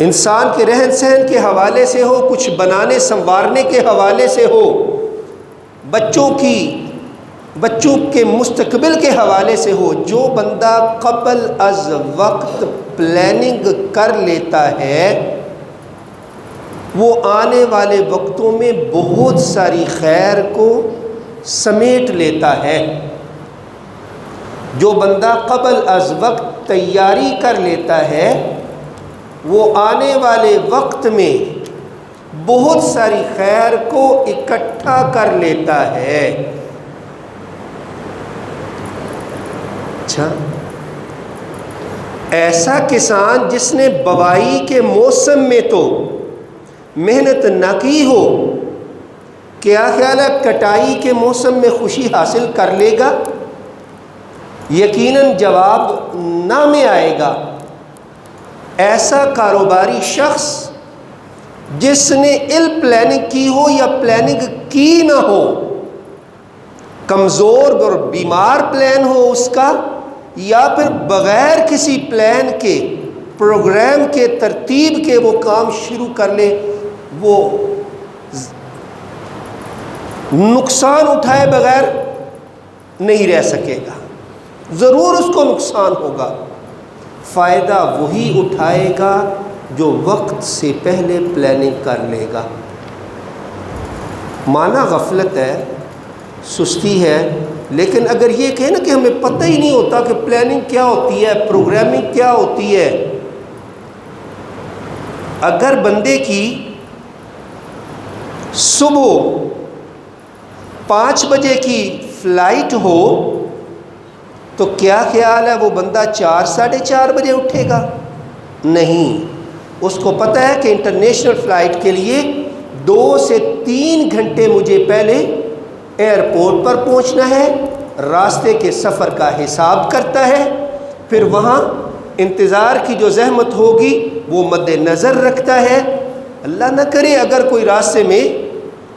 انسان کے رہن سہن کے حوالے سے ہو، کچھ بنانے سنوارنے کے حوالے سے ہو، بچوں کے مستقبل کے حوالے سے ہو، جو بندہ قبل از وقت پلاننگ کر لیتا ہے وہ آنے والے وقتوں میں بہت ساری خیر کو سمیٹ لیتا ہے۔ جو بندہ قبل از وقت تیاری کر لیتا ہے وہ آنے والے وقت میں بہت ساری خیر کو اکٹھا کر لیتا ہے۔ اچھا، ایسا کسان جس نے بوائی کے موسم میں تو محنت نہ کی ہو، کیا خیال ہے کٹائی کے موسم میں خوشی حاصل کر لے گا؟ یقیناً جواب نہ میں آئے گا۔ ایسا کاروباری شخص جس نے پلاننگ کی ہو یا پلاننگ کی نہ ہو، کمزور اور بیمار پلان ہو اس کا، یا پھر بغیر کسی پلان کے، پروگرام کے، ترتیب کے وہ کام شروع کر لے، وہ نقصان اٹھائے بغیر نہیں رہ سکے گا، ضرور اس کو نقصان ہوگا۔ فائدہ وہی اٹھائے گا جو وقت سے پہلے پلاننگ کر لے گا۔ مانا غفلت ہے، سستی ہے، لیکن اگر یہ کہیں نا کہ ہمیں پتہ ہی نہیں ہوتا کہ پلاننگ کیا ہوتی ہے، پروگرامنگ کیا ہوتی ہے۔ اگر بندے کی صبح 5 بجے کی فلائٹ ہو تو کیا خیال ہے وہ بندہ 4 ساڑھے 4 بجے اٹھے گا؟ نہیں، اس کو پتہ ہے کہ انٹرنیشنل فلائٹ کے لیے 2 سے 3 گھنٹے مجھے پہلے ایئرپورٹ پر پہنچنا ہے، راستے کے سفر کا حساب کرتا ہے، پھر وہاں انتظار کی جو زحمت ہوگی وہ مد نظر رکھتا ہے۔ اللہ نہ کرے اگر کوئی راستے میں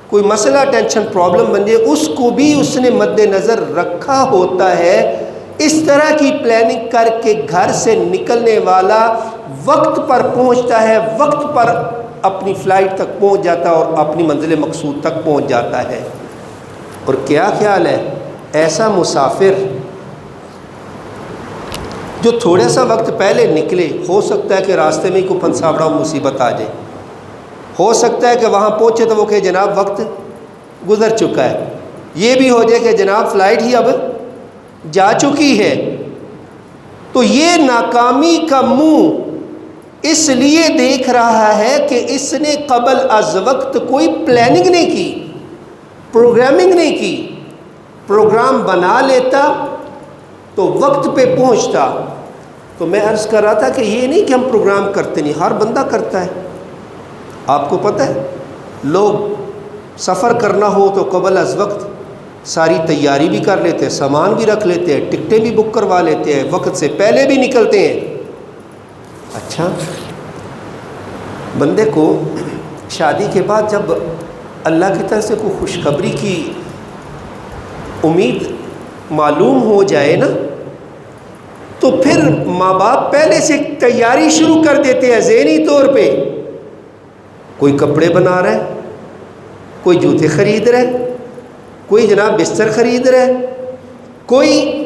کوئی مسئلہ، ٹینشن، پرابلم بن جائے، اس کو بھی اس نے مد نظر رکھا ہوتا ہے۔ اس طرح کی پلاننگ کر کے گھر سے نکلنے والا وقت پر پہنچتا ہے، وقت پر اپنی فلائٹ تک پہنچ جاتا ہے اور اپنی منزل مقصود تک پہنچ جاتا ہے۔ اور کیا خیال ہے ایسا مسافر جو تھوڑا سا وقت پہلے نکلے، ہو سکتا ہے کہ راستے میں کوئی پھنساوڑا مصیبت آ جائے، ہو سکتا ہے کہ وہاں پہنچے تو وہ کہ جناب وقت گزر چکا ہے، یہ بھی ہو جائے کہ جناب فلائٹ ہی اب جا چکی ہے، تو یہ ناکامی کا منہ اس لیے دیکھ رہا ہے کہ اس نے قبل از وقت کوئی پلاننگ نہیں کی، پروگرامنگ نہیں کی۔ پروگرام بنا لیتا تو وقت پہ پہنچتا۔ تو میں عرض کر رہا تھا کہ یہ نہیں کہ ہم پروگرام کرتے نہیں، ہر بندہ کرتا ہے۔ آپ کو پتہ ہے لوگ سفر کرنا ہو تو قبل از وقت ساری تیاری بھی کر لیتے ہیں، سامان بھی رکھ لیتے ہیں، ٹکٹیں بھی بک کروا لیتے ہیں، وقت سے پہلے بھی نکلتے ہیں۔ اچھا، بندے کو شادی کے بعد جب اللہ کی طرف سے کوئی خوشخبری کی امید معلوم ہو جائے نا، تو پھر ماں باپ پہلے سے تیاری شروع کر دیتے ہیں ذہنی طور پہ۔ کوئی کپڑے بنا رہا ہے، کوئی جوتے خرید رہا ہے، کوئی جناب بستر خرید رہا ہے، کوئی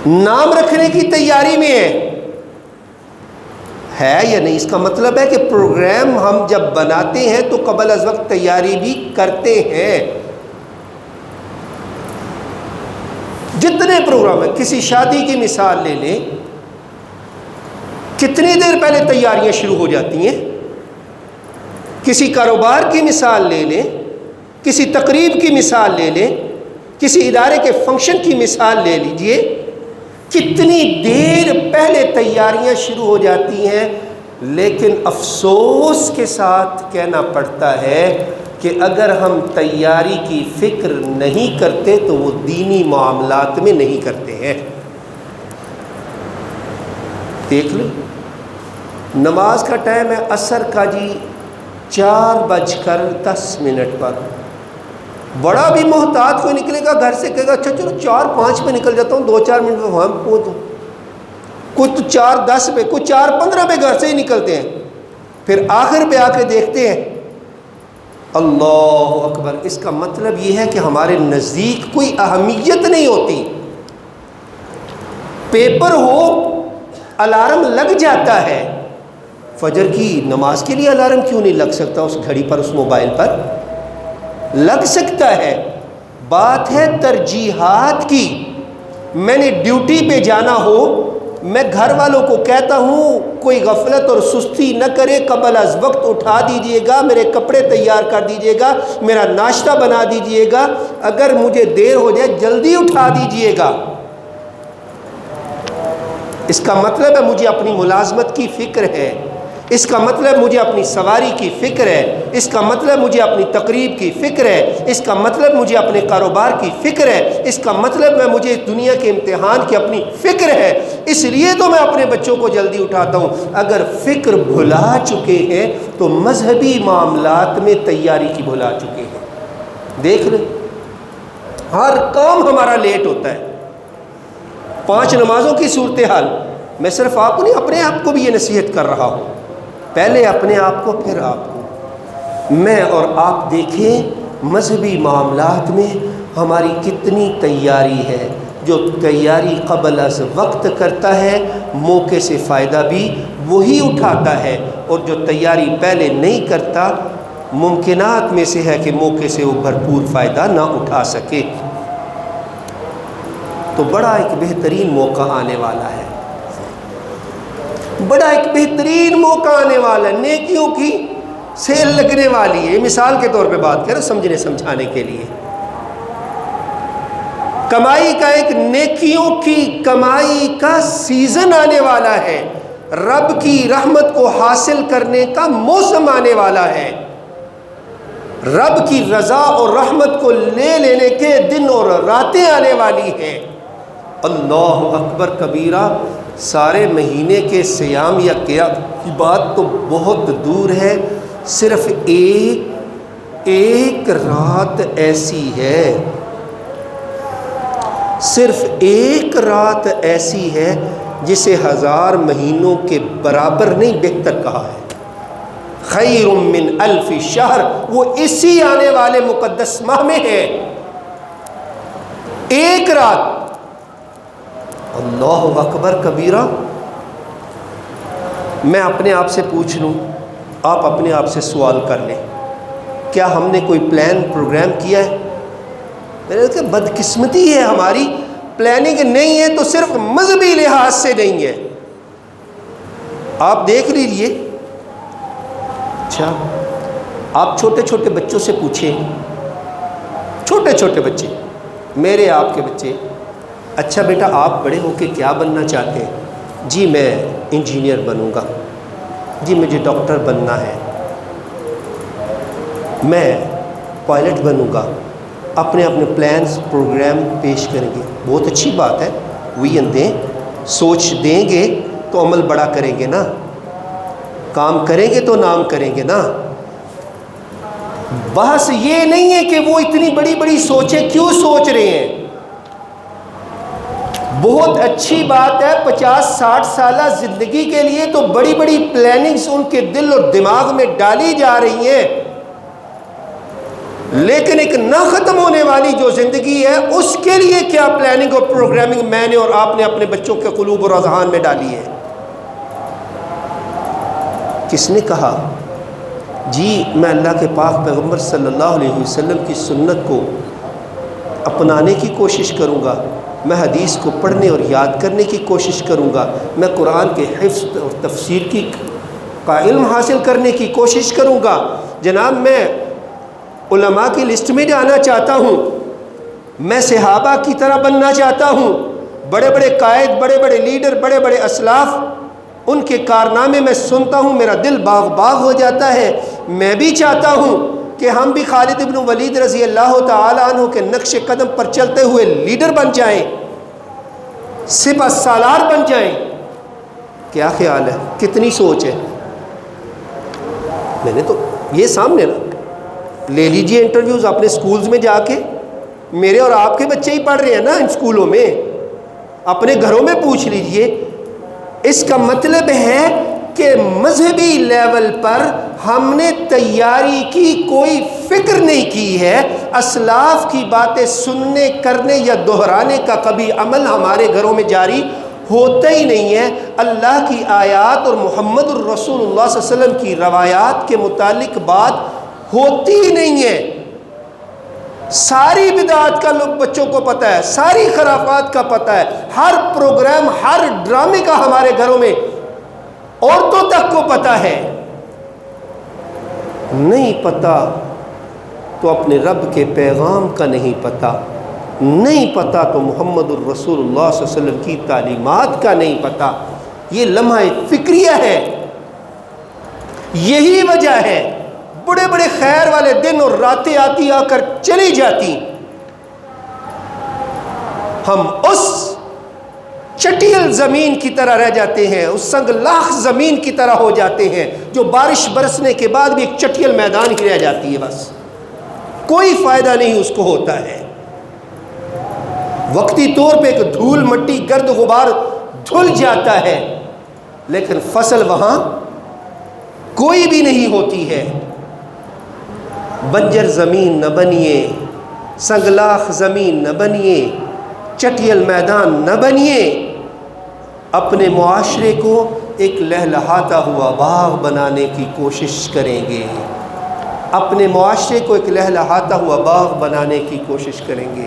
نام رکھنے کی تیاری میں ہے یا نہیں؟ اس کا مطلب ہے کہ پروگرام ہم جب بناتے ہیں تو قبل از وقت تیاری بھی کرتے ہیں۔ جتنے پروگرام ہیں، کسی شادی کی مثال لے لیں، کتنی دیر پہلے تیاریاں شروع ہو جاتی ہیں۔ کسی کاروبار کی مثال لے لیں، کسی تقریب کی مثال لے لیں، کسی ادارے کے فنکشن کی مثال لے لیجئے، کتنی دیر پہلے تیاریاں شروع ہو جاتی ہیں۔ لیکن افسوس کے ساتھ کہنا پڑتا ہے کہ اگر ہم تیاری کی فکر نہیں کرتے تو وہ دینی معاملات میں نہیں کرتے ہیں۔ دیکھ لیں، نماز کا ٹائم ہے عصر کا جی 4:10 پر، بڑا بھی محتاط کوئی نکلے گا گھر سے، کہے گا اچھا چلو 4:05 پہ نکل جاتا ہوں، 2-4 منٹ میں وہاں پہنچوں۔ کچھ تو 4:10 پہ، کچھ 4:15 پہ گھر سے ہی نکلتے ہیں، پھر آخر پہ آ کے دیکھتے ہیں اللہ اکبر۔ اس کا مطلب یہ ہے کہ ہمارے نزدیک کوئی اہمیت نہیں ہوتی۔ پیپر ہو، الارم لگ جاتا ہے، فجر کی نماز کے لیے الارم کیوں نہیں لگ سکتا؟ اس گھڑی پر، اس موبائل پر لگ سکتا ہے۔ بات ہے ترجیحات کی۔ میں نے ڈیوٹی پہ جانا ہو، میں گھر والوں کو کہتا ہوں کوئی غفلت اور سستی نہ کرے، قبل از وقت اٹھا دیجئے گا، میرے کپڑے تیار کر دیجئے گا، میرا ناشتہ بنا دیجئے گا، اگر مجھے دیر ہو جائے جلدی اٹھا دیجئے گا۔ اس کا مطلب ہے مجھے اپنی ملازمت کی فکر ہے، اس کا مطلب مجھے اپنی سواری کی فکر ہے، اس کا مطلب مجھے اپنی تقریب کی فکر ہے، اس کا مطلب مجھے اپنے کاروبار کی فکر ہے، اس کا مطلب میں مجھے دنیا کے امتحان کی اپنی فکر ہے، اس لیے تو میں اپنے بچوں کو جلدی اٹھاتا ہوں۔ اگر فکر بھلا چکے ہیں تو مذہبی معاملات میں تیاری کی بھلا چکے ہیں۔ دیکھ لیں ہر کام ہمارا لیٹ ہوتا ہے۔ 5 نمازوں کی صورتحال، میں صرف آپ کو نہیں، اپنے آپ کو بھی یہ نصیحت کر رہا ہوں، پہلے اپنے آپ کو پھر آپ کو۔ میں اور آپ دیکھیں مذہبی معاملات میں ہماری کتنی تیاری ہے۔ جو تیاری قبل از وقت کرتا ہے موقع سے فائدہ بھی وہی اٹھاتا ہے، اور جو تیاری پہلے نہیں کرتا ممکنات میں سے ہے کہ موقع سے وہ بھرپور فائدہ نہ اٹھا سکے۔ تو بڑا ایک بہترین موقع آنے والا ہے، بڑا ایک بہترین موقع آنے والا ہے، نیکیوں کی سیل لگنے والی ہے۔ مثال کے طور پہ بات کریں سمجھنے سمجھانے کے لیے، کمائی کا ایک نیکیوں کی کمائی کا سیزن آنے والا ہے، رب کی رحمت کو حاصل کرنے کا موسم آنے والا ہے، رب کی رضا اور رحمت کو لے لینے کے دن اور راتیں آنے والی ہیں۔ اللہ اکبر کبیرہ، سارے مہینے کے سیام یا قیام کی بات تو بہت دور ہے، صرف ایک رات ایسی ہے، صرف ایک رات ایسی ہے جسے 1000 مہینوں کے برابر نہیں بہتر کہا ہے۔ خیر من 1000 شہر، وہ اسی آنے والے مقدس ماہ میں ہے، ایک رات۔ اللہ اکبر کبیرہ۔ میں اپنے آپ سے پوچھ لوں، آپ اپنے آپ سے سوال کر لیں، کیا ہم نے کوئی پلان پروگرام کیا ہے؟ میرے کہ بدقسمتی ہے ہماری، پلاننگ نہیں ہے تو صرف مذہبی لحاظ سے نہیں ہے۔ آپ دیکھ لیجئے، اچھا آپ چھوٹے چھوٹے بچوں سے پوچھیں، چھوٹے چھوٹے بچے، میرے آپ کے بچے، اچھا بیٹا آپ بڑے ہو کے کیا بننا چاہتے ہیں؟ جی میں انجینئر بنوں گا، جی مجھے ڈاکٹر بننا ہے، میں پائلٹ بنوں گا۔ اپنے اپنے پلانز پروگرام پیش کریں گے، بہت اچھی بات ہے، ویژن دیں، سوچ دیں گے تو عمل بڑا کریں گے نا، کام کریں گے تو نام کریں گے نا۔ بحث یہ نہیں ہے کہ وہ اتنی بڑی بڑی سوچیں کیوں سوچ رہے ہیں، بہت اچھی بات ہے، 50-60 سالہ زندگی کے لیے تو بڑی بڑی پلاننگز ان کے دل اور دماغ میں ڈالی جا رہی ہیں، لیکن ایک نہ ختم ہونے والی جو زندگی ہے اس کے لیے کیا پلاننگ اور پروگرامنگ میں نے اور آپ نے اپنے بچوں کے قلوب اور اذہان میں ڈالی ہے؟ کس نے کہا جی میں اللہ کے پاک پیغمبر صلی اللہ علیہ وسلم کی سنت کو اپنانے کی کوشش کروں گا، میں حدیث کو پڑھنے اور یاد کرنے کی کوشش کروں گا، میں قرآن کے حفظ اور تفسیر کا علم حاصل کرنے کی کوشش کروں گا، جناب میں علماء کی لسٹ میں جانا چاہتا ہوں، میں صحابہ کی طرح بننا چاہتا ہوں، بڑے بڑے قائد، بڑے بڑے لیڈر، بڑے بڑے اسلاف، ان کے کارنامے میں سنتا ہوں میرا دل باغ باغ ہو جاتا ہے۔ میں بھی چاہتا ہوں کہ ہم بھی خالد بن ولید رضی اللہ تعالی عنہ کے نقش قدم پر چلتے ہوئے لیڈر بن جائیں، سپہ سالار بن جائیں۔ کیا خیال ہے؟ کتنی سوچ ہے؟ میں نے تو یہ سامنے نا لے لیجئے انٹرویوز اپنے سکولز میں جا کے، میرے اور آپ کے بچے ہی پڑھ رہے ہیں نا ان سکولوں میں، اپنے گھروں میں پوچھ لیجئے اس کا مطلب ہے کہ مذہبی لیول پر ہم نے تیاری کی کوئی فکر نہیں کی ہے، اسلاف کی باتیں سننے کرنے یا دہرانے کا کبھی عمل ہمارے گھروں میں جاری ہوتا ہی نہیں ہے۔ اللہ کی آیات اور محمد الرسول اللہ صلی اللہ علیہ وسلم کی روایات کے متعلق بات ہوتی ہی نہیں ہے۔ ساری بدعات کا لوگ بچوں کو پتہ ہے، ساری خرافات کا پتہ ہے، ہر پروگرام ہر ڈرامے کا ہمارے گھروں میں عورتوں تک کو پتہ ہے۔ نہیں پتہ تو اپنے رب کے پیغام کا نہیں پتہ، نہیں پتہ تو محمد الرسول اللہ صلی اللہ علیہ وسلم کی تعلیمات کا نہیں پتہ۔ یہ لمحہ فکریہ ہے، یہی وجہ ہے بڑے بڑے خیر والے دن اور راتیں آتی آ کر چلی جاتی، ہم اس چٹیل زمین کی طرح رہ جاتے ہیں، اس سنگلاخ زمین کی طرح ہو جاتے ہیں جو بارش برسنے کے بعد بھی ایک چٹیل میدان ہی رہ جاتی ہے، بس کوئی فائدہ نہیں اس کو ہوتا ہے۔ وقتی طور پہ ایک دھول مٹی گرد غبار دھل جاتا ہے، لیکن فصل وہاں کوئی بھی نہیں ہوتی ہے۔ بنجر زمین نہ بنیے، سنگلاخ زمین نہ بنیے، چٹیل میدان نہ بنیے، اپنے معاشرے کو ایک لہلہاتا ہوا باغ بنانے کی کوشش کریں گے، اپنے معاشرے کو ایک لہلہاتا ہوا باغ بنانے کی کوشش کریں گے۔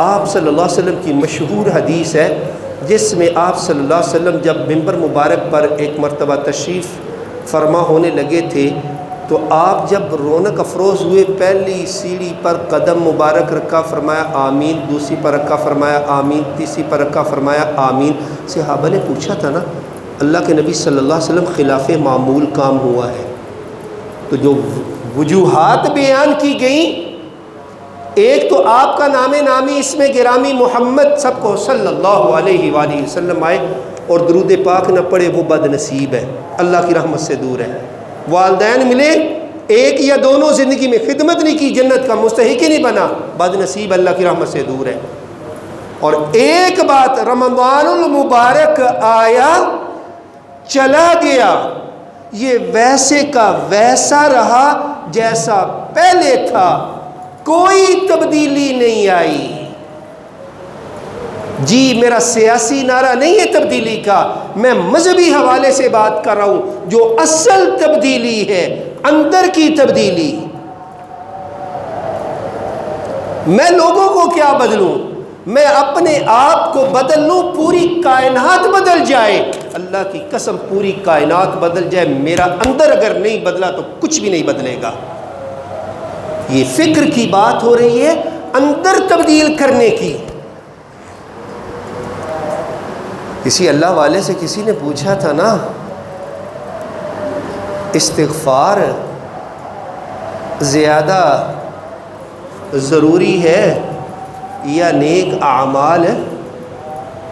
آپ صلی اللہ علیہ وسلم کی مشہور حدیث ہے جس میں آپ صلی اللہ علیہ وسلم جب منبر مبارک پر ایک مرتبہ تشریف فرما ہونے لگے تھے تو آپ جب رونق افروز ہوئے، پہلی سیڑھی پر قدم مبارک رکھا، فرمایا آمین، دوسری پر رکھا، فرمایا آمین، تیسری پر رکھا، فرمایا آمین۔ صحابہ نے پوچھا تھا نا، اللہ کے نبی صلی اللہ علیہ وسلم خلاف معمول کام ہوا ہے، تو جو وجوہات بیان کی گئیں، ایک تو آپ کا نام نامی اس میں گرامی محمد سب کو صلی اللہ علیہ وآلہ وسلم آئے اور درود پاک نہ پڑھے وہ بد نصیب ہے، اللہ کی رحمت سے دور ہے۔ والدین ملے، ایک یا دونوں زندگی میں خدمت نہیں کی، جنت کا مستحق ہی نہیں بنا، بد نصیب، اللہ کی رحمت سے دور ہے۔ اور ایک بات، رمضان المبارک آیا چلا گیا، یہ ویسے کا ویسا رہا جیسا پہلے تھا، کوئی تبدیلی نہیں آئی۔ جی میرا سیاسی نعرہ نہیں ہے تبدیلی کا، میں مذہبی حوالے سے بات کر رہا ہوں، جو اصل تبدیلی ہے، اندر کی تبدیلی۔ میں لوگوں کو کیا بدلوں، میں اپنے آپ کو بدل لوں، پوری کائنات بدل جائے، اللہ کی قسم پوری کائنات بدل جائے، میرا اندر اگر نہیں بدلا تو کچھ بھی نہیں بدلے گا۔ یہ فکر کی بات ہو رہی ہے، اندر تبدیل کرنے کی۔ کسی اللہ والے سے کسی نے پوچھا تھا نا، استغفار زیادہ ضروری ہے یا نیک اعمال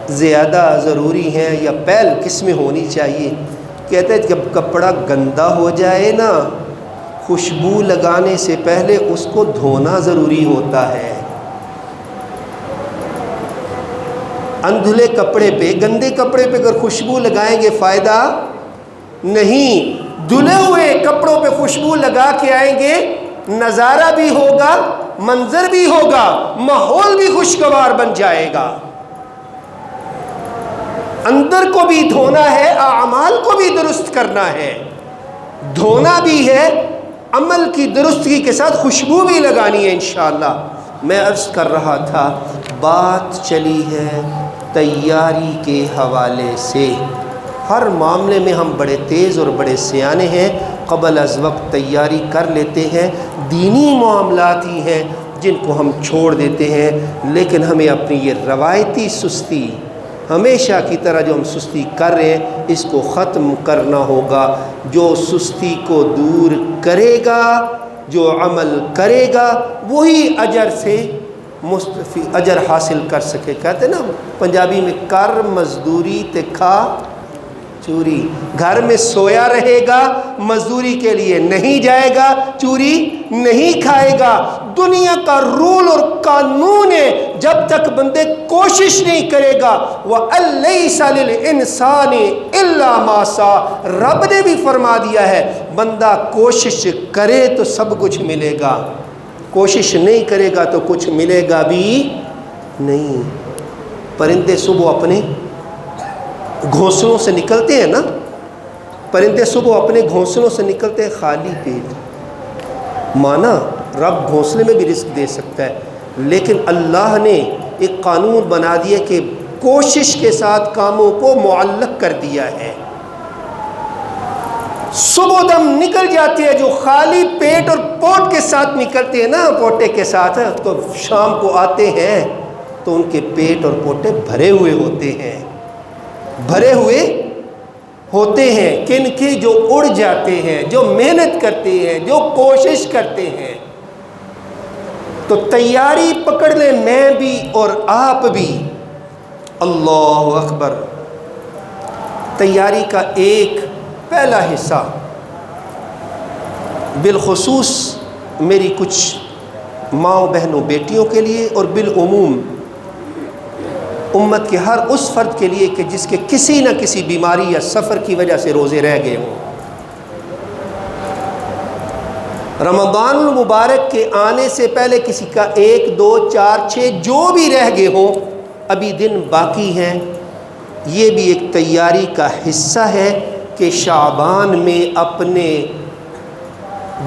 زیادہ ضروری ہیں، یا پہل کس میں ہونی چاہیے؟ کہتے ہیں جب کپڑا گندا ہو جائے نا، خوشبو لگانے سے پہلے اس کو دھونا ضروری ہوتا ہے۔ اندھلے کپڑے پہ، گندے کپڑے پہ اگر خوشبو لگائیں گے فائدہ نہیں، دھلے ہوئے کپڑوں پہ خوشبو لگا کے آئیں گے، نظارہ بھی ہوگا، منظر بھی ہوگا، ماحول بھی خوشگوار بن جائے گا۔ اندر کو بھی دھونا ہے، اعمال کو بھی درست کرنا ہے، دھونا بھی ہے، عمل کی درستگی کے ساتھ خوشبو بھی لگانی ہے انشاءاللہ۔ میں عرض کر رہا تھا، بات چلی ہے تیاری کے حوالے سے، ہر معاملے میں ہم بڑے تیز اور بڑے سیانے ہیں، قبل از وقت تیاری کر لیتے ہیں، دینی معاملات ہی ہیں جن کو ہم چھوڑ دیتے ہیں، لیکن ہمیں اپنی یہ روایتی سستی، ہمیشہ کی طرح جو ہم سستی کر رہے ہیں، اس کو ختم کرنا ہوگا۔ جو سستی کو دور کرے گا، جو عمل کرے گا، وہی اجر سے اجر حاصل کر سکے۔ کہتے ہیں نا پنجابی میں، کر مزدوری تے کھا چوری. گھر میں سویا رہے گا، مزدوری کے لیے نہیں جائے گا، چوری نہیں کھائے گا. دنیا کا رول اور قانون ہے جب تک بندے کوشش نہیں کرے گا. وَأَلَّيْسَ لِلْإِنسَانِ إِلَّا مَا سَعَى. رب نے بھی فرما دیا ہے بندہ کوشش کرے تو سب کچھ ملے گا، کوشش نہیں کرے گا تو کچھ ملے گا بھی نہیں. پرندے صبح اپنے گھونسلوں سے نکلتے ہیں نا، پرندے صبح اپنے گھونسلوں سے نکلتے ہیں خالی پیٹ. مانا رب گھونسلے میں بھی رزق دے سکتا ہے، لیکن اللہ نے ایک قانون بنا دیا کہ کوشش کے ساتھ کاموں کو معلق کر دیا ہے. صبح دم نکل جاتے ہیں جو خالی پیٹ اور پوٹ کے ساتھ نکلتے ہیں نا، پوٹے کے ساتھ، تو شام کو آتے ہیں تو ان کے پیٹ اور پوٹے بھرے ہوئے ہوتے ہیں، بھرے ہوئے ہوتے ہیں. کن کے؟ جو اڑ جاتے ہیں، جو محنت کرتے ہیں، جو کوشش کرتے ہیں. تو تیاری پکڑ لیں میں بھی اور آپ بھی. اللہ اکبر. تیاری کا ایک پہلا حصہ بالخصوص میری کچھ ماؤں بہنوں بیٹیوں کے لیے اور بالعموم امت کے ہر اس فرد کے لیے کہ جس کے کسی نہ کسی بیماری یا سفر کی وجہ سے روزے رہ گئے ہوں. رمضان المبارک کے آنے سے پہلے کسی کا 1 2 4 6 جو بھی رہ گئے ہوں، ابھی دن باقی ہیں. یہ بھی ایک تیاری کا حصہ ہے کہ شعبان میں اپنے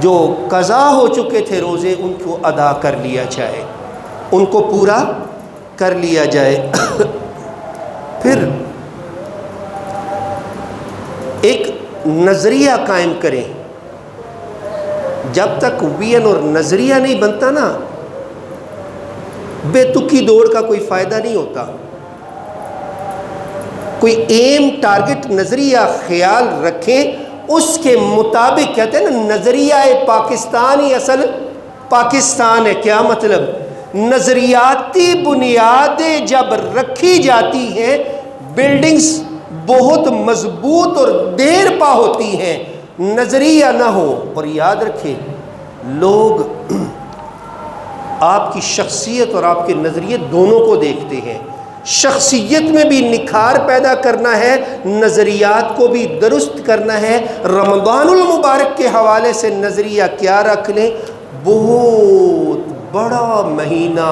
جو قضا ہو چکے تھے روزے ان کو ادا کر لیا جائے، ان کو پورا کر لیا جائے. پھر ایک نظریہ قائم کریں. جب تک وین اور نظریہ نہیں بنتا نا، بے تکی دوڑ کا کوئی فائدہ نہیں ہوتا. کوئی ایم، ٹارگٹ، نظریہ خیال رکھیں، اس کے مطابق. کہتے ہیں نا نظریہ پاکستان ہی اصل پاکستان ہے. کیا مطلب؟ نظریاتی بنیادیں جب رکھی جاتی ہیں بلڈنگز بہت مضبوط اور دیر پا ہوتی ہیں. نظریہ نہ ہو. اور یاد رکھیں لوگ آپ کی شخصیت اور آپ کے نظریے دونوں کو دیکھتے ہیں. شخصیت میں بھی نکھار پیدا کرنا ہے، نظریات کو بھی درست کرنا ہے. رمضان المبارک کے حوالے سے نظریہ کیا رکھ لیں؟ بہت بڑا مہینہ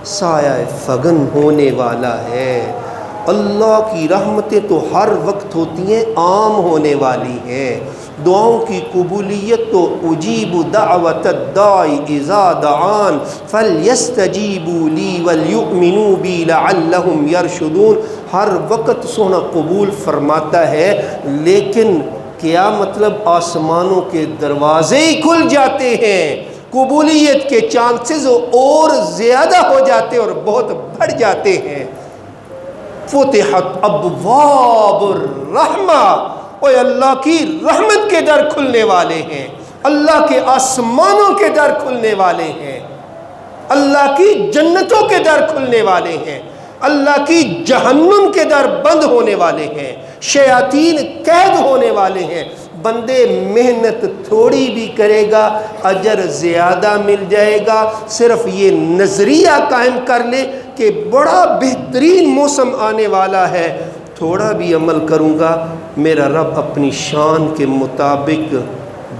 سایہ فگن ہونے والا ہے. اللہ کی رحمتیں تو ہر وقت ہوتی ہیں، عام ہونے والی ہیں. دعاؤں کی قبولیت تو اجیب دعوت الداعی اذا دعان فلیستجیبوا لی ولیؤمنوا بی لعلہم یرشدون. ہر وقت سونا قبول فرماتا ہے، لیکن کیا مطلب آسمانوں کے دروازے ہی کھل جاتے ہیں، قبولیت کے چانسز اور زیادہ ہو جاتے اور بہت بڑھ جاتے ہیں. فتحت ابواب الرحمہ. اوے اللہ کی رحمت کے در کھلنے والے ہیں، اللہ کے آسمانوں کے در کھلنے والے ہیں، اللہ کی جنتوں کے در کھلنے والے ہیں، اللہ کی جہنم کے در بند ہونے والے ہیں، شیاطین قید ہونے والے ہیں. بندے محنت تھوڑی بھی کرے گا اجر زیادہ مل جائے گا. صرف یہ نظریہ قائم کر لے کہ بڑا بہترین موسم آنے والا ہے، تھوڑا بھی عمل کروں گا میرا رب اپنی شان کے مطابق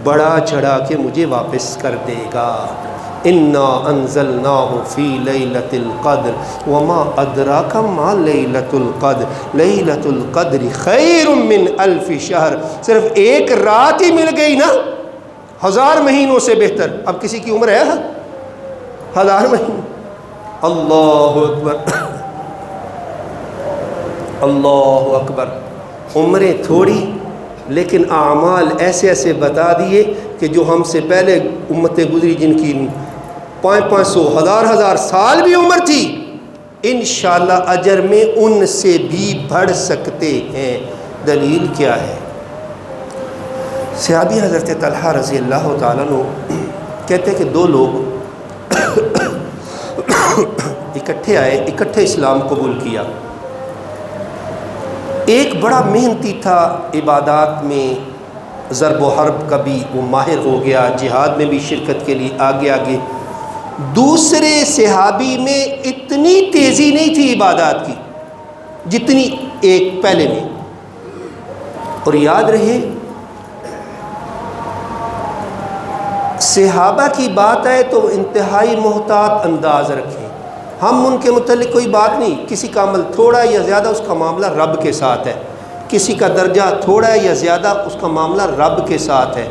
بڑا چڑھا کے مجھے واپس کر دے گا. انا انزلناہ فی لیلۃ القدر وما ادراک ما لیلۃ القدر لیلۃ القدر خیر من الف شہر. صرف ایک رات ہی مل گئی نا، 1000 مہینوں سے بہتر. اب کسی کی عمر ہے 1000 مہینے؟ اللہ اکبر، اللہ اکبر. عمریں تھوڑی لیکن اعمال ایسے ایسے بتا دیے کہ جو ہم سے پہلے امتیں گزری جن کی 500 1000 سال بھی عمر تھی، انشاءاللہ اجر میں ان سے بھی بڑھ سکتے ہیں. دلیل کیا ہے؟ صحابی حضرت طلحہ رضی اللہ تعالیٰ عنہ کہتے ہیں کہ 2 لوگ اکٹھے آئے، اکٹھے اسلام قبول کیا. ایک بڑا محنتی تھا عبادات میں، ضرب و حرب کا بھی وہ ماہر ہو گیا، جہاد میں بھی شرکت کے لیے آگے۔ دوسرے صحابی میں اتنی تیزی نہیں تھی عبادات کی جتنی ایک پہلے میں۔ اور یاد رہے صحابہ کی بات آئے تو انتہائی محتاط انداز رکھیں۔ ہم ان کے متعلق کوئی بات نہیں، کسی کا عمل تھوڑا یا زیادہ اس کا معاملہ رب کے ساتھ ہے، کسی کا درجہ تھوڑا یا زیادہ اس کا معاملہ رب کے ساتھ ہے۔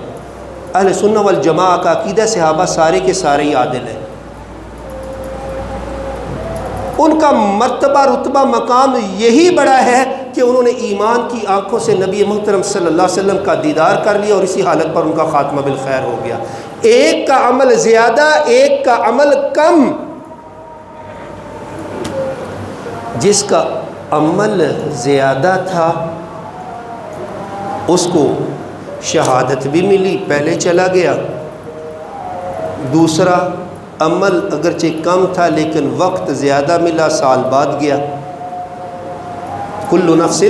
اہل سنت والجماعہ کا عقیدہ صحابہ سارے کے سارے ہی عادل ہیں، ان کا مرتبہ رتبہ مقام یہی بڑا ہے کہ انہوں نے ایمان کی آنکھوں سے نبی محترم صلی اللہ علیہ وسلم کا دیدار کر لیا، اور اسی حالت پر ان کا خاتمہ بالخیر ہو گیا۔ ایک کا عمل زیادہ، ایک کا عمل کم، جس کا عمل زیادہ تھا اس کو شہادت بھی ملی، پہلے چلا گیا۔ دوسرا عمل اگرچہ کم تھا لیکن وقت زیادہ ملا، سال بعد گیا۔ کل نفس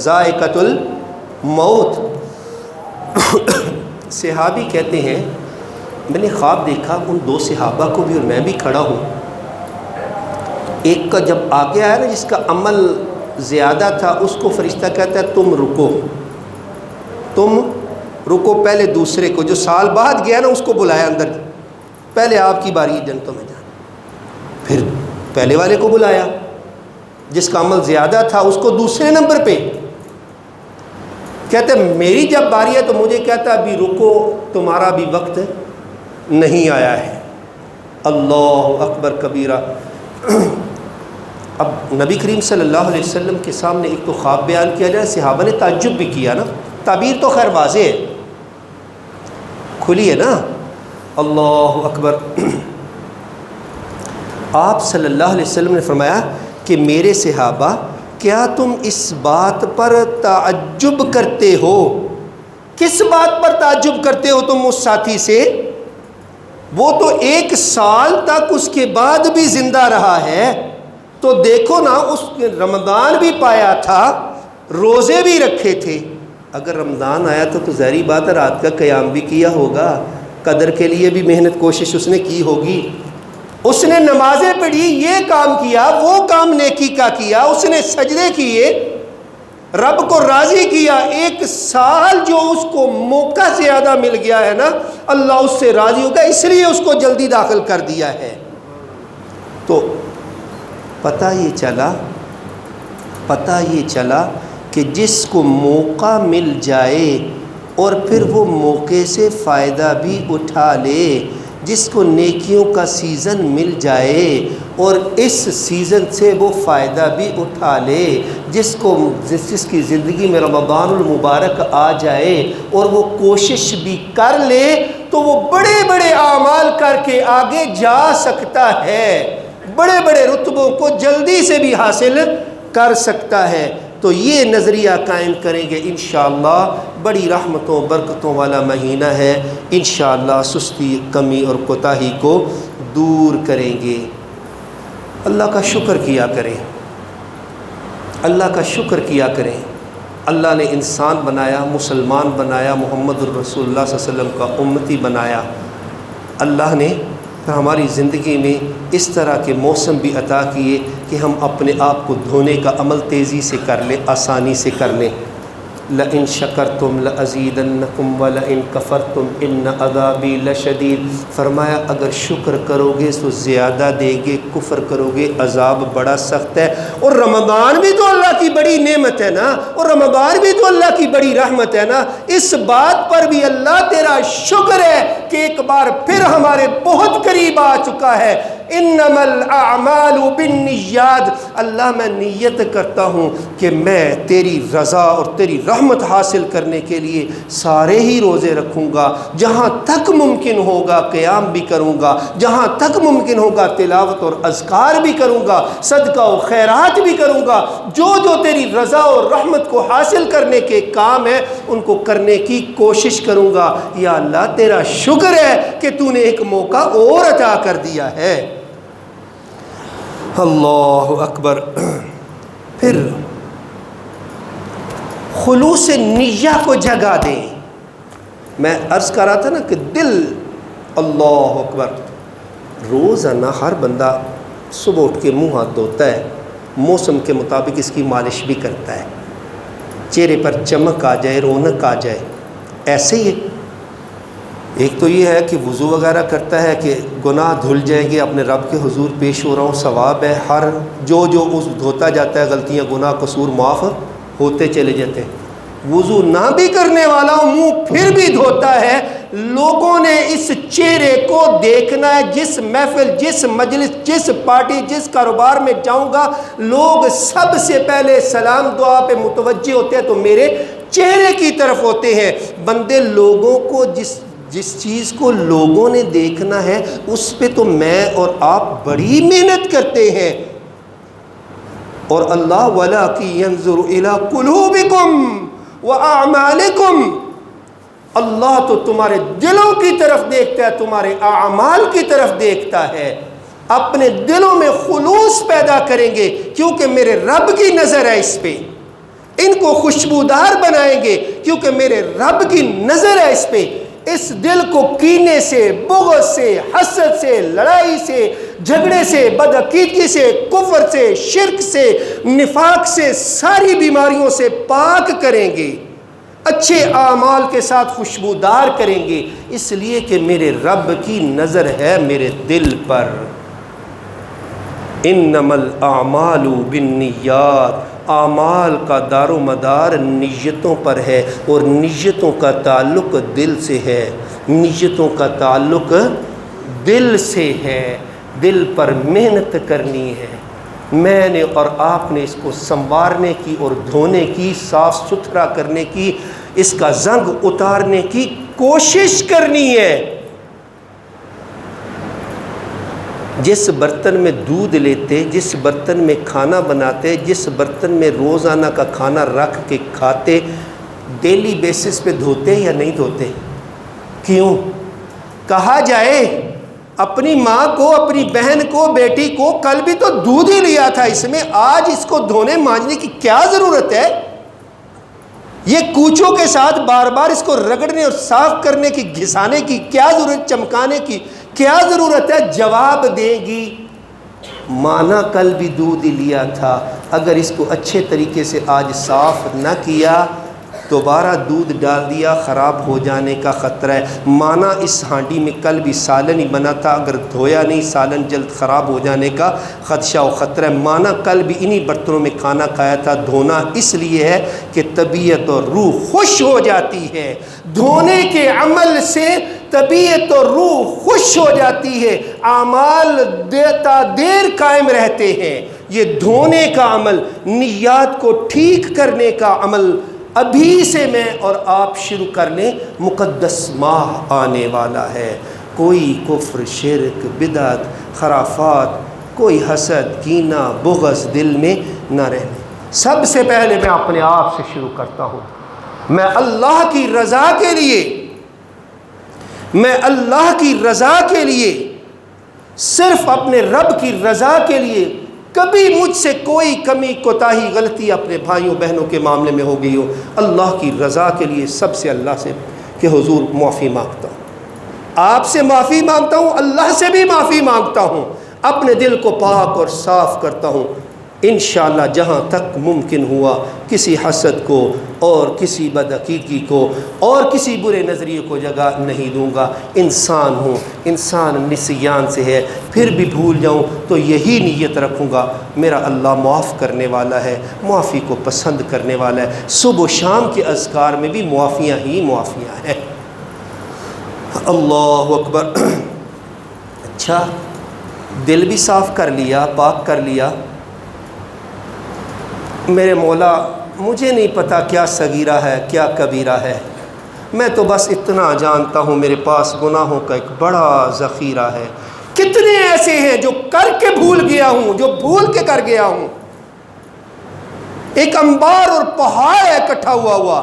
ذائقۃ الموت۔ صحابی کہتے ہیں میں نے خواب دیکھا ان دو صحابہ کو بھی اور میں بھی کھڑا ہوں، ایک کا جب آگے آیا نا جس کا عمل زیادہ تھا اس کو فرشتہ کہتا ہے تم رکو، پہلے دوسرے کو جو سال بعد گیا نا اس کو بلایا اندر، پہلے آپ کی باری جنتوں میں جانا۔ پھر پہلے والے کو بلایا جس کا عمل زیادہ تھا اس کو دوسرے نمبر پہ، کہتے میری جب باری ہے تو مجھے کہتا ابھی رکو، تمہارا بھی وقت نہیں آیا ہے۔ اللہ اکبر کبیرہ۔ اب نبی کریم صلی اللہ علیہ وسلم کے سامنے ایک تو خواب بیان کیا جائے، صحابہ نے تعجب بھی کیا نا، تعبیر تو خیر واضح ہے، کھلی ہے نا۔ اللہ اکبر۔ آپ صلی اللہ علیہ وسلم نے فرمایا کہ میرے صحابہ کیا تم اس بات پر تعجب کرتے ہو؟ کس بات پر تعجب کرتے ہو تم اس ساتھی سے؟ وہ تو 1 سال تک اس کے بعد بھی زندہ رہا ہے، تو دیکھو نا اس نے رمضان بھی پایا تھا، روزے بھی رکھے تھے۔ اگر رمضان آیا تو ظاہری بات ہے رات کا قیام بھی کیا ہوگا، قدر کے لیے بھی محنت کوشش اس نے کی ہوگی، اس نے نمازیں پڑھی، یہ کام کیا، وہ کام نیکی کا کیا، اس نے سجدے کیے، رب کو راضی کیا۔ 1 سال جو اس کو موقع زیادہ مل گیا ہے نا، اللہ اس سے راضی ہوگا، اس لیے اس کو جلدی داخل کر دیا ہے۔ تو پتہ یہ چلا کہ جس کو موقع مل جائے اور پھر وہ موقع سے فائدہ بھی اٹھا لے، جس کو نیکیوں کا سیزن مل جائے اور اس سیزن سے وہ فائدہ بھی اٹھا لے، جس کی زندگی میں رمضان المبارک آ جائے اور وہ کوشش بھی کر لے تو وہ بڑے بڑے اعمال کر کے آگے جا سکتا ہے، بڑے بڑے رتبوں کو جلدی سے بھی حاصل کر سکتا ہے۔ تو یہ نظریہ قائم کریں گے انشاءاللہ، بڑی رحمتوں برکتوں والا مہینہ ہے، انشاءاللہ سستی کمی اور کوتاہی کو دور کریں گے۔ اللہ کا شکر کیا کریں، اللہ کا شکر کیا کریں۔ اللہ نے انسان بنایا، مسلمان بنایا، محمد الرسول اللہ صلی اللہ علیہ وسلم کا امتی بنایا۔ اللہ نے ہماری زندگی میں اس طرح کے موسم بھی عطا کیے کہ ہم اپنے آپ کو دھونے کا عمل تیزی سے کر لیں، آسانی سے کر لیں۔ لَإِن شَكَرْتُمْ لَأَزِيدَنَّكُمْ وَلَئِن كَفَرْتُمْ إِنَّ عَذَابِي لَشَدِيدٌ۔ فرمایا اگر شکر کرو گے تو زیادہ دیں گے، کفر کرو گے عذاب بڑا سخت ہے۔ اور رمضان بھی تو اللہ کی بڑی نعمت ہے نا، اور رمضان بھی تو اللہ کی بڑی رحمت ہے نا۔ اس بات پر بھی اللہ تیرا شکر ہے کہ ایک بار پھر ہمارے بہت قریب آ چکا ہے۔ انما الاعمال بالنیات، اللہ میں نیت کرتا ہوں کہ میں تیری رضا اور تیری رحمت حاصل کرنے کے لیے سارے ہی روزے رکھوں گا، جہاں تک ممکن ہوگا قیام بھی کروں گا، جہاں تک ممکن ہوگا تلاوت اور اذکار بھی کروں گا، صدقہ و خیرات بھی کروں گا، جو جو تیری رضا اور رحمت کو حاصل کرنے کے کام ہیں ان کو کرنے کی کوشش کروں گا۔ یا اللہ تیرا شکر ہے کہ تو نے ایک موقع اور عطا کر دیا ہے۔ اللہ اکبر۔ پھر خلوص نیہ کو جگہ دیں۔ میں عرض کر رہا تھا نا کہ دل، اللہ اکبر، روزانہ ہر بندہ صبح اٹھ کے منہ ہاتھ دھوتا ہے، موسم کے مطابق اس کی مالش بھی کرتا ہے، چہرے پر چمک آ جائے، رونق آ جائے۔ ایسے ہی ہے، ایک تو یہ ہے کہ وضو وغیرہ کرتا ہے کہ گناہ دھل جائیں گے، اپنے رب کے حضور پیش ہو رہا ہوں، ثواب ہے، ہر جو اس دھوتا جاتا ہے غلطیاں گناہ قصور معاف ہوتے چلے جاتے ہیں۔ وضو نہ بھی کرنے والا منہ پھر بھی دھوتا ہے، لوگوں نے اس چہرے کو دیکھنا ہے، جس محفل، جس مجلس، جس پارٹی، جس کاروبار میں جاؤں گا، لوگ سب سے پہلے سلام دعا پہ متوجہ ہوتے ہیں تو میرے چہرے کی طرف ہوتے ہیں۔ بندے لوگوں کو جس چیز کو لوگوں نے دیکھنا ہے اس پہ تو میں اور آپ بڑی محنت کرتے ہیں، اور اللہ وَلَٰكِن يَنظُرُ إِلَىٰ قُلُوبِكُمْ وَأَعْمَالِكُمْ، اللہ تو تمہارے دلوں کی طرف دیکھتا ہے، تمہارے اعمال کی طرف دیکھتا ہے۔ اپنے دلوں میں خلوص پیدا کریں گے کیونکہ میرے رب کی نظر ہے اس پہ، ان کو خوشبودار بنائیں گے کیونکہ میرے رب کی نظر ہے اس پہ۔ اس دل کو کینے سے، بغض سے، حسد سے، لڑائی سے، جھگڑے سے، بدعقیدگی سے، کفر سے، شرک سے، نفاق سے، ساری بیماریوں سے پاک کریں گے، اچھے اعمال کے ساتھ خوشبودار کریں گے، اس لیے کہ میرے رب کی نظر ہے میرے دل پر۔ انما الاعمال بالنیات، اعمال کا دار و مدار نیتوں پر ہے، اور نیتوں کا تعلق دل سے ہے، نیتوں کا تعلق دل سے ہے۔ دل پر محنت کرنی ہے، میں نے اور آپ نے اس کو سنوارنے کی اور دھونے کی، صاف ستھرا کرنے کی، اس کا زنگ اتارنے کی کوشش کرنی ہے۔ جس برتن میں دودھ لیتے، جس برتن میں کھانا بناتے، جس برتن میں روزانہ کا کھانا رکھ کے کھاتے، ڈیلی بیسس پہ دھوتے یا نہیں دھوتے؟ کیوں؟ کہا جائے اپنی ماں کو، اپنی بہن کو، بیٹی کو کل بھی تو دودھ ہی لیا تھا اس میں، آج اس کو دھونے مانجنے کی کیا ضرورت ہے؟ یہ کوچوں کے ساتھ بار بار اس کو رگڑنے اور صاف کرنے کی، گھسانے کی کیا ضرورت، چمکانے کی کیا ضرورت ہے؟ جواب دے گی مانا کل بھی دودھ ہی لیا تھا، اگر اس کو اچھے طریقے سے آج صاف نہ کیا، دوبارہ دودھ ڈال دیا، خراب ہو جانے کا خطرہ ہے۔ مانا اس ہانڈی میں کل بھی سالن ہی بنا تھا، اگر دھویا نہیں سالن جلد خراب ہو جانے کا خدشہ و خطرہ ہے۔ مانا کل بھی انہی برتنوں میں کھانا کھایا تھا۔ دھونا اس لیے ہے کہ طبیعت اور روح خوش ہو جاتی ہے، دھونے کے عمل سے طبیعت اور روح خوش ہو جاتی ہے، اعمال دیتا دیر قائم رہتے ہیں۔ یہ دھونے کا عمل، نیات کو ٹھیک کرنے کا عمل ابھی سے میں اور آپ شروع کر لیں، مقدس ماہ آنے والا ہے۔ کوئی کفر، شرک، بدعت، خرافات، کوئی حسد، کینہ، بغض دل میں نہ رہنے۔ سب سے پہلے میں اپنے آپ سے شروع کرتا ہوں، میں اللہ کی رضا کے لیے، میں اللہ کی رضا کے لیے، صرف اپنے رب کی رضا کے لیے، کبھی مجھ سے کوئی کمی کوتاہی غلطی اپنے بھائیوں بہنوں کے معاملے میں ہو گئی ہو، اللہ کی رضا کے لیے سب سے اللہ سے کہ حضور معافی مانگتا ہوں، آپ سے معافی مانگتا ہوں، اللہ سے بھی معافی مانگتا ہوں، اپنے دل کو پاک اور صاف کرتا ہوں۔ انشاءاللہ جہاں تک ممکن ہوا کسی حسد کو اور کسی بدعقیدگی کو اور کسی برے نظریے کو جگہ نہیں دوں گا۔ انسان ہوں، انسان نسیان سے ہے، پھر بھی بھول جاؤں تو یہی نیت رکھوں گا، میرا اللہ معاف کرنے والا ہے، معافی کو پسند کرنے والا ہے۔ صبح و شام کے اذکار میں بھی معافیاں ہی معافیاں ہیں۔ اللہ اکبر۔ اچھا، دل بھی صاف کر لیا، پاک کر لیا۔ میرے مولا مجھے نہیں پتا کیا صغیرہ ہے کیا کبیرہ ہے، میں تو بس اتنا جانتا ہوں میرے پاس گناہوں کا ایک بڑا ذخیرہ ہے۔ کتنے ایسے ہیں جو کر کے بھول گیا ہوں، جو بھول کے کر گیا ہوں، ایک انبار اور پہاڑ ہے اکٹھا ہوا۔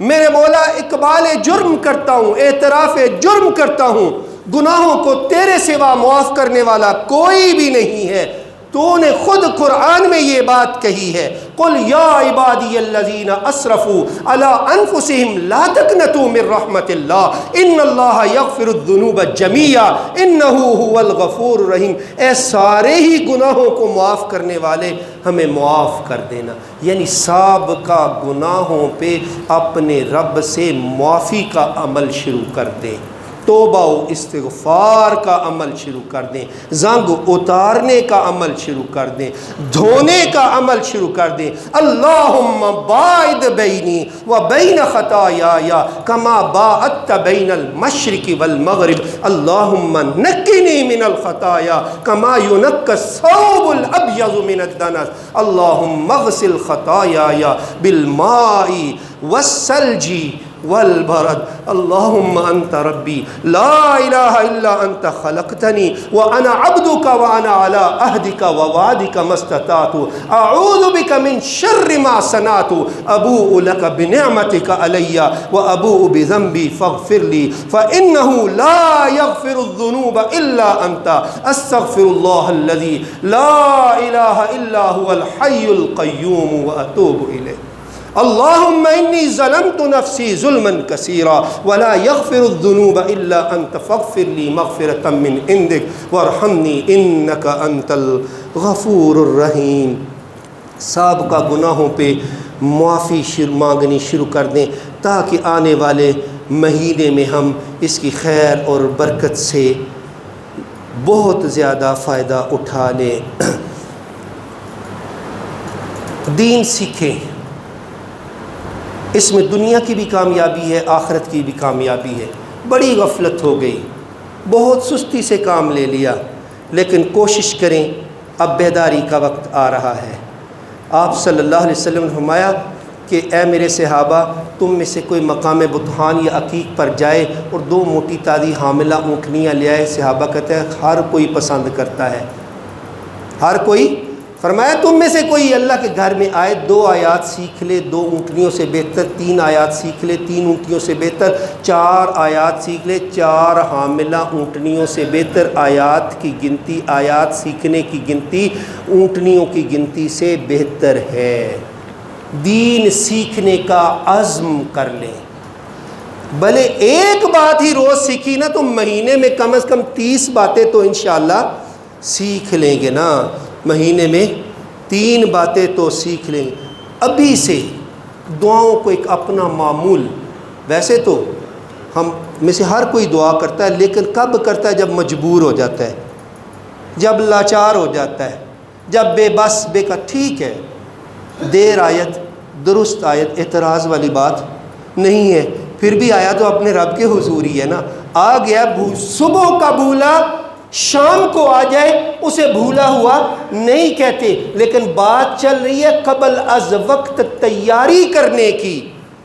میرے مولا اقبال جرم کرتا ہوں، اعتراف جرم کرتا ہوں، گناہوں کو تیرے سوا معاف کرنے والا کوئی بھی نہیں ہے۔ تو نے خود قرآن میں یہ بات کہی ہے، قل یا عبادی الذین اسرفوا علی انفسہم لا تقنطوا من رحمت اللہ ان اللہ یغفر الذنوب جمیعا انہ هو الغفور الرحیم، اے سارے ہی گناہوں کو معاف کرنے والے ہمیں معاف کر دینا، یعنی سابقہ گناہوں پہ اپنے رب سے معافی کا عمل شروع کر دیں، توبہ و استغفار کا عمل شروع کر دیں، زنگ اتارنے کا عمل شروع کر دیں، دھونے کا عمل شروع کر دیں۔ اللہم باعد بینی و بین خطایای کما باعدت بین المشرق والمغرب اللہم نقنی من الخطایا کما ینقی الثوب الابیض من الدنس اللہم اغسل خطایای بالماء والثلج والبرد اللہم انت ربی لا الہ الا انت خلقتنی وانا عبدک وانا علی عہدک ووعدک ما استطعت اعوذ بک من شر ما صنعت ابوء لک بنعمتک علی وابوء بذنبی فاغفر لی فانہ لا یغفر الذنوب الا انت استغفر اللہ الذی لا الہ الا هو الحی القیوم واتوب الیہ اللہم انی ظلمت نفسی ظلما کثیرا ولا یغفر الذنوب الا انت فاغفر لی مغفرۃ من عندک وارحمنی انک انت الغفور الرحیم۔ سابقہ گناہوں پہ معافی مانگنی شروع کر دیں تاکہ آنے والے مہینے میں ہم اس کی خیر اور برکت سے بہت زیادہ فائدہ اٹھا لیں۔ دین سیکھیں، اس میں دنیا کی بھی کامیابی ہے، آخرت کی بھی کامیابی ہے۔ بڑی غفلت ہو گئی، بہت سستی سے کام لے لیا، لیکن کوشش کریں، اب بیداری کا وقت آ رہا ہے۔ آپ صلی اللہ علیہ وسلم نے فرمایا کہ اے میرے صحابہ، تم میں سے کوئی مقام بطحان یا عقیق پر جائے اور 2 موٹی تازی حاملہ اونٹنیاں لے آئے۔ صحابہ کہتے ہیں ہر کوئی پسند کرتا ہے، ہر کوئی۔ فرمایا تم میں سے کوئی اللہ کے گھر میں آئے، 2 آیات سیکھ لے، 2 اونٹنیوں سے بہتر 3 آیات سیکھ لے، 3 اونٹنیوں سے بہتر 4 آیات سیکھ لے، 4 حاملہ اونٹنیوں سے بہتر۔ آیات کی گنتی، آیات سیکھنے کی گنتی اونٹنیوں کی گنتی سے بہتر ہے۔ دین سیکھنے کا عزم کر لیں، بھلے ایک بات ہی روز سیکھی نا، تو مہینے میں کم از کم 30 باتیں تو انشاءاللہ سیکھ لیں گے نا، مہینے میں 3 باتیں تو سیکھ لیں گے۔ ابھی سے دعاؤں کو ایک اپنا معمول، ویسے تو ہم میں سے ہر کوئی دعا کرتا ہے، لیکن کب کرتا ہے؟ جب مجبور ہو جاتا ہے، جب لاچار ہو جاتا ہے، جب بے بس ٹھیک ہے، دیر آیت درست آیت، اعتراض والی بات نہیں ہے، پھر بھی آیا تو اپنے رب کے حضور ہی ہے نا۔ آ گیا صبح کا بھولا شام کو آ جائے اسے بھولا ہوا نہیں کہتے، لیکن بات چل رہی ہے قبل از وقت تیاری کرنے کی،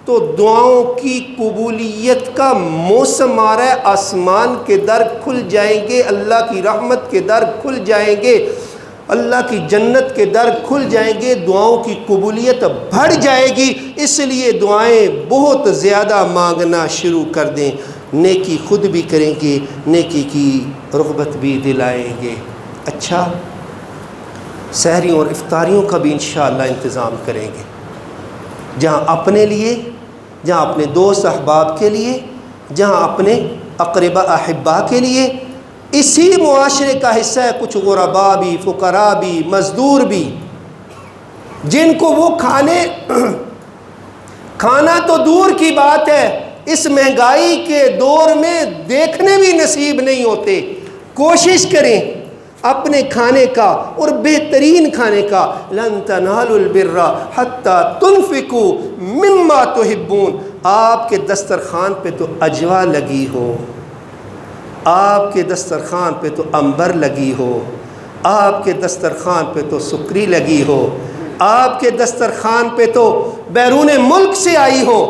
تو دعاؤں کی قبولیت کا موسم آ رہا ہے۔ آسمان کے در کھل جائیں گے، اللہ کی رحمت کے در کھل جائیں گے، اللہ کی جنت کے در کھل جائیں گے، دعاؤں کی قبولیت بڑھ جائے گی۔ اس لیے دعائیں بہت زیادہ مانگنا شروع کر دیں، نیکی خود بھی کریں گے، نیکی کی رغبت بھی دلائیں گے۔ اچھا، سحریوں اور افطاریوں کا بھی انشاءاللہ انتظام کریں گے، جہاں اپنے لیے، جہاں اپنے دوست احباب کے لیے، جہاں اپنے اقربا احبا کے لیے۔ اسی معاشرے کا حصہ ہے کچھ غربا بھی، فقراء بھی، مزدور بھی، جن کو وہ کھانا تو دور کی بات ہے، اس مہنگائی کے دور میں دیکھنے بھی نصیب نہیں ہوتے۔ کوشش کریں اپنے کھانے کا، اور بہترین کھانے کا۔ لن تنالوا البر حتی تنفقوا مما تحبون۔ آپ کے دسترخوان پہ تو اجوا لگی ہو، آپ کے دسترخوان پہ تو عنبر لگی ہو، آپ کے دسترخوان پہ تو سکری لگی ہو، آپ کے دسترخوان پہ تو بیرون ملک سے آئی ہو،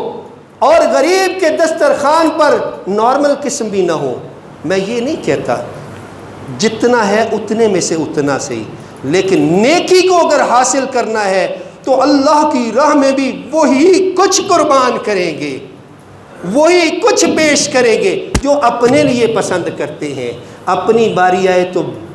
اور غریب کے دسترخوان پر نارمل قسم بھی نہ ہو۔ میں یہ نہیں کہتا، جتنا ہے اتنے میں سے اتنا صحیح، لیکن نیکی کو اگر حاصل کرنا ہے تو اللہ کی راہ میں بھی وہی کچھ قربان کریں گے، وہی کچھ پیش کریں گے جو اپنے لیے پسند کرتے ہیں۔ اپنی باری آئے تو